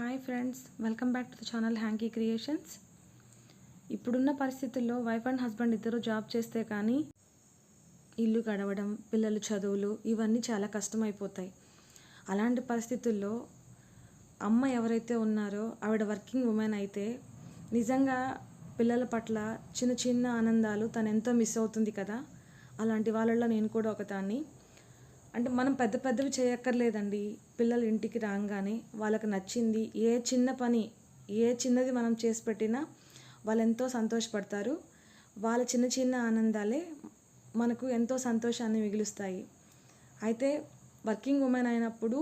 Hi friends, welcome back to the channel hanky creations. ఇప్పుడున్న పరిస్థితుల్లో wife and husband ఇద్దరు job చేస్తే కానీ ఇల్లు గడవడం, పిల్లల చదువులు ఇవన్నీ చాలా కష్టమైపోతాయి. అలాంటి పరిస్థితుల్లో అమ్మ ఎవరైతే ఉన్నారో ఆవిడ వర్కింగ్ ఉమెన్ అయితే నిజంగా పిల్లల పట్ల చిన్న చిన్న ఆనందాలు తను ఎంతో మిస్ అవుతుంది కదా. అలాంటి వాళ్ళల్లో నేను కూడా ఒకదాన్ని. అంటే మనం పెద్ద పెద్దవి చేయక్కర్లేదండి. పిల్లలు ఇంటికి రాగానే వాళ్ళకి నచ్చింది ఏ చిన్న పని, ఏ చిన్నది మనం చేసి పెట్టినా వాళ్ళు ఎంతో సంతోషపడతారు. వాళ్ళ చిన్న చిన్న ఆనందాలే మనకు ఎంతో సంతోషాన్ని మిగులుస్తాయి. అయితే వర్కింగ్ ఉమెన్ అయినప్పుడు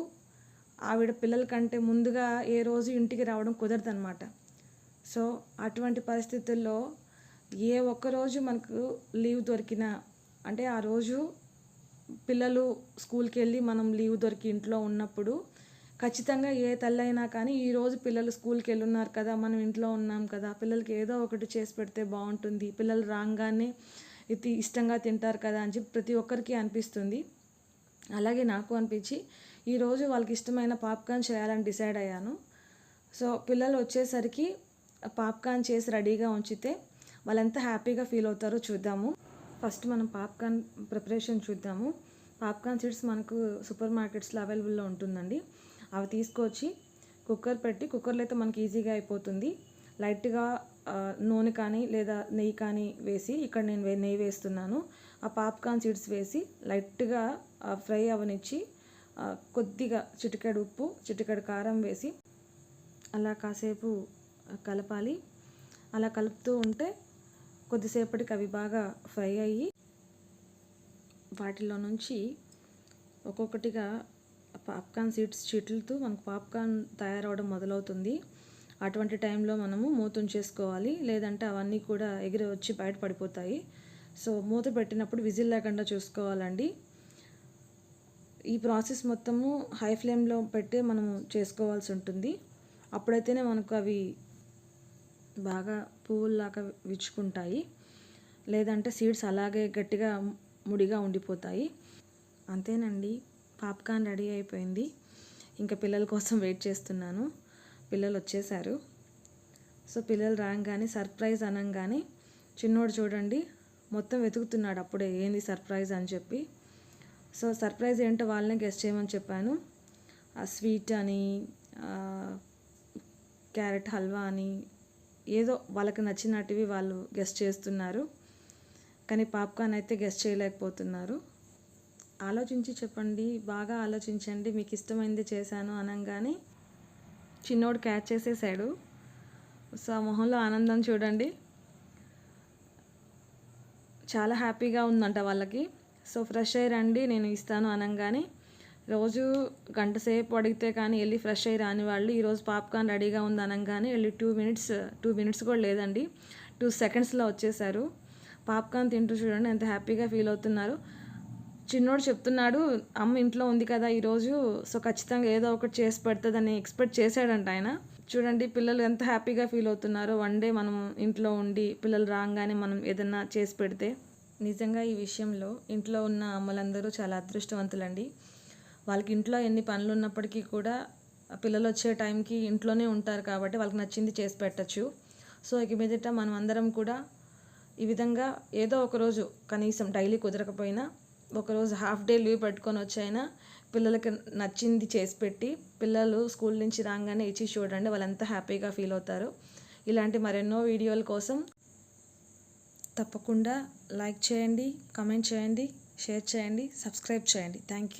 ఆవిడ పిల్లల కంటే ముందుగా ఏ రోజు ఇంటికి రావడం కుదరదనమాట. సో అటువంటి పరిస్థితుల్లో ఏ ఒక్కరోజు మనకు లీవ్ దొరికినా, అంటే ఆ రోజు పిల్లలు స్కూల్కి వెళ్ళి మనం లీవ్ దొరికి ఇంట్లో ఉన్నప్పుడు ఖచ్చితంగా ఏ తల్లి అయినా కానీ ఈరోజు పిల్లలు స్కూల్కి వెళ్ళున్నారు కదా, మనం ఇంట్లో ఉన్నాం కదా, పిల్లలకి ఏదో ఒకటి చేసి పెడితే బాగుంటుంది, పిల్లలు రాగానే ఇది ఇష్టంగా తింటారు కదా అని చెప్పి ప్రతి ఒక్కరికి అనిపిస్తుంది. అలాగే నాకు అనిపించి ఈరోజు వాళ్ళకి ఇష్టమైన పాప్కార్న్ చేయాలని డిసైడ్ అయ్యాను. సో పిల్లలు వచ్చేసరికి పాప్కార్న్ చేసి రెడీగా ఉంచితే వాళ్ళు ఎంత హ్యాపీగా ఫీల్ అవుతారో చూద్దాము. ఫస్ట్ మనం పాప్కార్న్ ప్రిపరేషన్ చూద్దాము. పాప్కార్న్ సీడ్స్ మనకు సూపర్ మార్కెట్స్లో అవైలబుల్లో ఉంటుందండి. అవి తీసుకొచ్చి కుక్కర్ పెట్టి, కుక్కర్లో అయితే మనకి ఈజీగా అయిపోతుంది. లైట్గా నూనె కానీ లేదా నెయ్యి కానీ వేసి, ఇక్కడ నేను నెయ్యి వేస్తున్నాను. ఆ పాప్కార్న్ సీడ్స్ వేసి లైట్గా ఫ్రై అవనిచ్చి కొద్దిగా చిటికెడు ఉప్పు, చిటికెడు కారం వేసి అలా కాసేపు కలపాలి. అలా కలుపుతూ ఉంటే కొద్దిసేపటికి అవి బాగా ఫ్రై అయ్యి వాటిలో నుంచి ఒక్కొక్కటిగా పాప్కార్న్ సీడ్స్ చిట్లుతూ మనకు పాప్కార్న్ తయారవడం మొదలవుతుంది. అటువంటి టైంలో మనము మూత ఉంచేసుకోవాలి, లేదంటే అవన్నీ కూడా ఎగిరి వచ్చి బయట పడిపోతాయి. సో మూత పెట్టినప్పుడు విజిల్ లేకుండా చూసుకోవాలండి. ఈ ప్రాసెస్ మొత్తము హై ఫ్లేమ్లో పెట్టి మనము చేసుకోవాల్సి ఉంటుంది. అప్పుడైతేనే మనకు అవి బాగా పువ్వుల్లాగా విచ్చుకుంటాయి, లేదంటే సీడ్స్ అలాగే గట్టిగా ముడిగా ఉండిపోతాయి. అంతేనండి, పాప్కార్న్ రెడీ అయిపోయింది. ఇంకా పిల్లల కోసం వెయిట్ చేస్తున్నాను. పిల్లలు వచ్చేసారు. సో పిల్లలు రాగానే సర్ప్రైజ్ అనగానే చిన్నోడు చూడండి మొత్తం వెతుకుతున్నాడు అప్పుడే ఏంది సర్ప్రైజ్ అని చెప్పి. సో సర్ప్రైజ్ ఏంటో వాళ్ళనే గెస్ట్ చేయమని చెప్పాను. ఆ స్వీట్ అని, క్యారెట్ హల్వా అని, ఏదో వాళ్ళకి నచ్చినటివి వాళ్ళు గెస్ట్ చేస్తున్నారు. కానీ పాప్కార్న్ అయితే గెస్ట్ చేయలేకపోతున్నారు. ఆలోచించి చెప్పండి, బాగా ఆలోచించండి. మీకు ఇష్టమైంది చేశాను అనగానే చిన్నోడు క్యాచ్ చేసేసాడు. సో ఆ మొహంలో ఆనందం చూడండి, చాలా హ్యాపీగా ఉందంట వాళ్ళకి. సో ఫ్రెష్ అయ్యి రండి నేను ఇస్తాను అనగానే, రోజు గంట సేపు అడిగితే కానీ వెళ్ళి ఫ్రెష్ అయ్యి రాని వాళ్ళు ఈరోజు పాప్కార్న్ రెడీగా ఉంది అనగానే వెళ్ళి 2 మినిట్స్ కూడా లేదండి, 2 సెకండ్స్లో వచ్చేసారు. పాప్కార్న్ తింటూ చూడండి ఎంత హ్యాపీగా ఫీల్ అవుతున్నారు. చిన్నోడు చెప్తున్నాడు అమ్మ ఇంట్లో ఉంది కదా ఈరోజు, సో ఖచ్చితంగా ఏదో ఒకటి చేసి పెడుతుందని ఎక్స్పెక్ట్ చేశాడంట ఆయన. చూడండి పిల్లలు ఎంత హ్యాపీగా ఫీల్ అవుతున్నారో. వన్ డే మనం ఇంట్లో ఉండి పిల్లలు రాగానే మనం ఏదన్నా చేసి పెడితే. నిజంగా ఈ విషయంలో ఇంట్లో ఉన్న అమ్మలందరూ చాలా అదృష్టవంతులండి. వాళ్ళకి ఇంట్లో ఎన్ని పనులు ఉన్నప్పటికీ కూడా పిల్లలు వచ్చే టైంకి ఇంట్లోనే ఉంటారు కాబట్టి వాళ్ళకి నచ్చింది చేసి పెట్టచ్చు. సో ఇక మీదట మనం అందరం కూడా ఈ విధంగా ఏదో ఒకరోజు, కనీసం డైలీ కుదరకపోయినా ఒకరోజు హాఫ్ డే లీవ్ పెట్టుకొని వచ్చైనా పిల్లలకి నచ్చింది చేసి పెట్టి పిల్లలు స్కూల్ నుంచి రాగానే ఇచ్చి చూడండి, వాళ్ళు ఎంత హ్యాపీగా ఫీల్ అవుతారు. ఇలాంటి మరెన్నో వీడియోల కోసం తప్పకుండా లైక్ చేయండి, కామెంట్ చేయండి, షేర్ చేయండి, సబ్స్క్రైబ్ చేయండి. Thank you.